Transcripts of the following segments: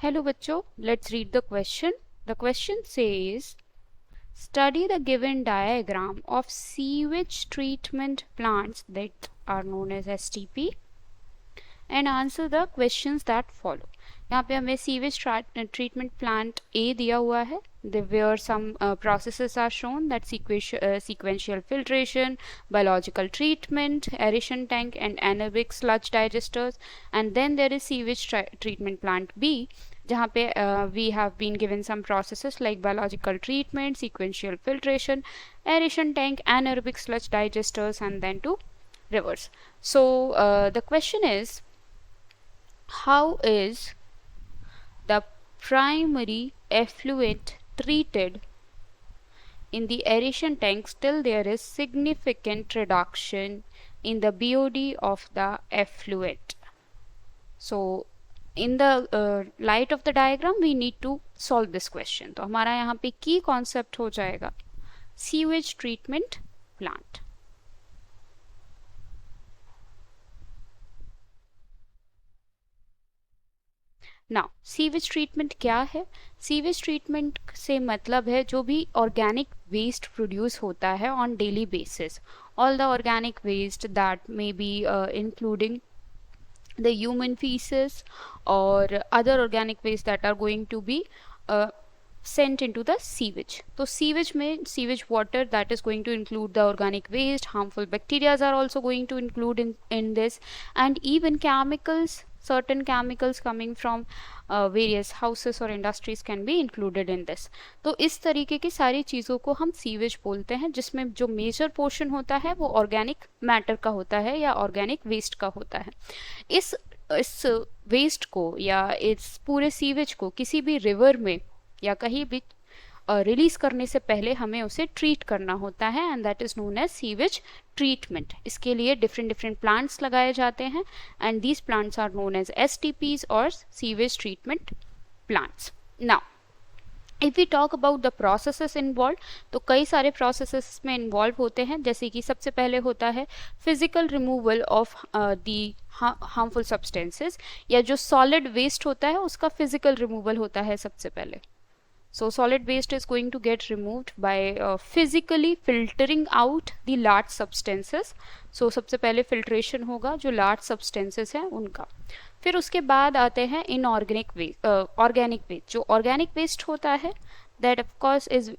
Hello बच्चों, let's read the question. The question says, study the given diagram of sewage treatment plants that are known as STP and answer the questions that follow. यहाँ पे हमें sewage treatment plant A दिया हुआ है. where some processes are shown, that sequential filtration, biological treatment, aeration tank and anaerobic sludge digesters. And then there is sewage treatment plant B, जहाँ पे we have been given some processes like biological treatment, sequential filtration, aeration tank, anaerobic sludge digesters, and then to rivers. So the question is, how is the primary effluent treated in the aeration tanks till there is significant reduction in the BOD of the effluent? So in the light of the diagram we need to solve this question. तो हमारा यहाँ पे की concept हो जाएगा sewage treatment plant. Now sewage treatment क्या है? Sewage treatment से मतलब है जो भी ऑर्गेनिक वेस्ट प्रोड्यूस होता है on daily basis, all the organic waste that may be including the human feces or other organic waste that are going to be sent into the sewage. So sewage में sewage water that is going to include the organic waste, harmful bacteria are also going to include in this, and even chemicals, certain chemicals coming from various houses or industries can be included in this. तो इस तरीके की सारी चीज़ों को हम sewage बोलते हैं, जिसमें जो मेजर पोर्शन होता है वो ऑर्गेनिक मैटर का होता है या ऑर्गेनिक वेस्ट का होता है. इस वेस्ट को या इस पूरे सीवेज को किसी भी रिवर में या कहीं भी रिलीज करने से पहले हमें उसे ट्रीट करना होता है, and that is known as sewage treatment. इसके लिए डिफरेंट प्लांट्स लगाए जाते हैं, and these plants are known as STPs और sewage treatment plants. Now if we talk about the processes involve, तो कई सारे प्रोसेसेस में इन्वॉल्व होते हैं, जैसे कि सबसे पहले होता है physical removal of the harmful substances, या जो सॉलिड वेस्ट होता है उसका फिजिकल रिमूवल होता है सबसे पहले. So solid waste is going to get removed by physically filtering out the large substances. So सबसे पहले filtration होगा जो large substances हैं उनका. फिर उसके बाद आते हैं inorganic waste, organic waste. जो organic waste होता है that of course is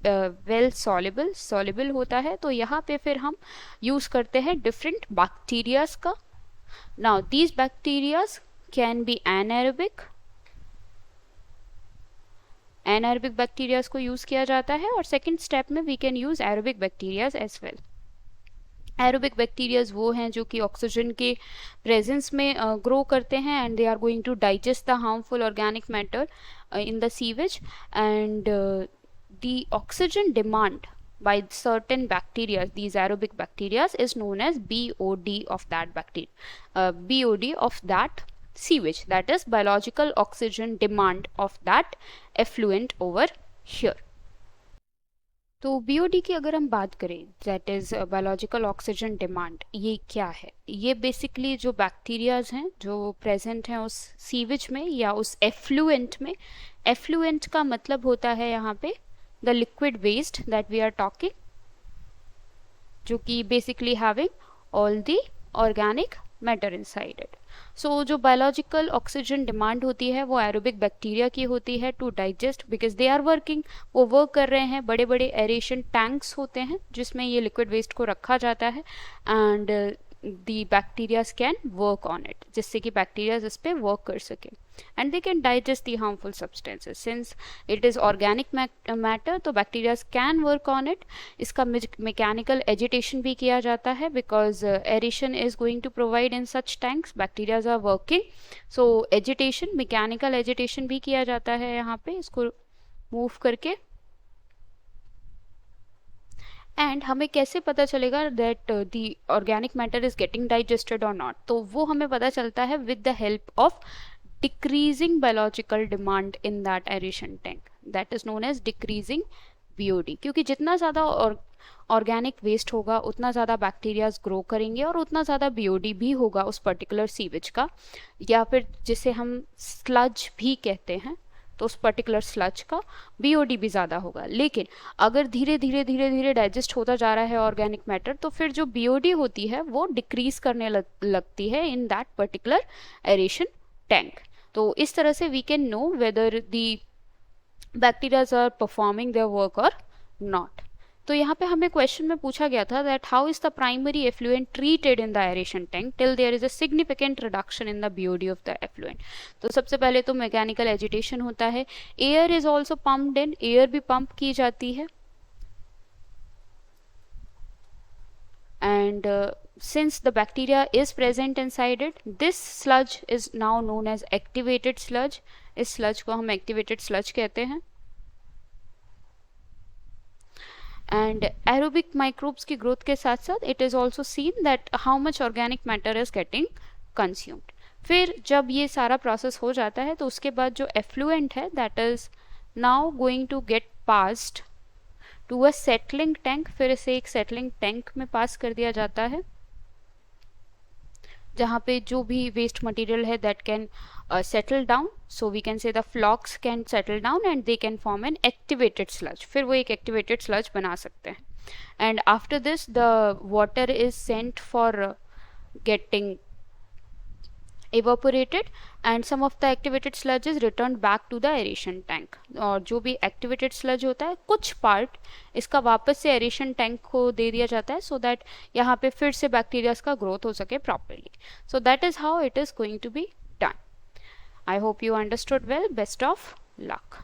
well soluble होता है, तो यहाँ पे फिर हम use करते हैं different bacterias का. Now these bacterias can be anaerobic bacterias को यूज़ किया जाता है, और सेकेंड स्टेप में we can use aerobic bacterias as well. Aerobic bacterias वो हैं जो कि ऑक्सीजन के प्रेजेंस में ग्रो करते हैं, and they are going to digest the harmful organic matter in the sewage, and the oxygen demand by certain bacteria, these aerobic bacteria, is known as BOD of that bacteria, BOD of that sewage, that is biological oxygen demand of that effluent over here. तो BOD की अगर हम बात करें, that is biological oxygen demand, ये क्या है? ये बेसिकली जो बैक्टीरियाज हैं जो प्रेजेंट हैं उस सीवेज में या उस एफ्लुएंट में. एफ्लुएंट का मतलब होता है यहाँ पे the liquid waste that we are talking, जो कि basically having all the organic matter inside it. So जो biological oxygen demand होती है वो aerobic bacteria की होती है to digest, because they are working, वो work कर रहे हैं. बड़े बड़े aeration tanks होते हैं जिसमें ये liquid waste को रखा जाता है, and the bacteria can work on it, जिससे कि bacteria इस पे work कर सके, and they can digest the harmful substances. Since it is organic matter, तो bacteria can work on it. इसका mechanical agitation भी किया जाता है, because aeration is going to provide in such tanks, bacteria are working, so agitation, mechanical agitation भी किया जाता है यहाँ पे इसको move करके. एंड हमें कैसे पता चलेगा that the organic matter is getting digested और नॉट? तो वो हमें पता चलता है with the help of decreasing biological demand in that aeration tank, that is known as decreasing BOD. क्योंकि जितना ज़्यादा ऑर्गेनिक वेस्ट होगा उतना ज़्यादा बैक्टीरियाज ग्रो करेंगे और उतना ज़्यादा BOD भी होगा उस पर्टिकुलर सीवेज का, या फिर जिसे हम स्लज भी कहते हैं. तो उस पर्टिकुलर स्लज का बीओडी भी ज़्यादा होगा। लेकिन अगर धीरे धीरे धीरे धीरे डाइजेस्ट होता जा रहा है ऑर्गेनिक मैटर, तो फिर जो बीओडी होती है वो डिक्रीज करने लगती है in that particular aeration tank. तो इस तरह से we can know whether the bacterias are performing their work और नॉट। तो यहाँ पे हमें क्वेश्चन में पूछा गया था that how is the primary effluent treated in the aeration tank till there is a significant reduction in the BOD of the effluent. तो सबसे पहले तो मैकेनिकल एजिटेशन होता है, air is also pumped in, air भी pump की जाती है, and since the bacteria is present inside it, this sludge is now known as activated sludge। इस sludge को हम activated sludge कहते हैं। and aerobic microbes की growth के साथ साथ it is also seen that how much organic matter is getting consumed। फिर जब ये सारा process हो जाता है तो उसके बाद जो effluent है that is now going to get passed to a settling tank. फिर इसे एक सेटलिंग टैंक में पास कर दिया जाता है जहाँ पे जो भी वेस्ट मटेरियल है that can settle down, so we can say the flocs can settle down and they can form an activated sludge. फिर वो एक एक्टिवेटेड स्लज बना सकते हैं। And after this the water is sent for getting evaporated and some of the activated sludge is returned back to the aeration tank। और जो भी activated sludge होता है कुछ part इसका वापस से aeration tank को दे दिया जाता है so that यहाँ पे फिर से bacteria का growth हो सके properly। So that is how it is going to be done। I hope you understood well। Best of luck।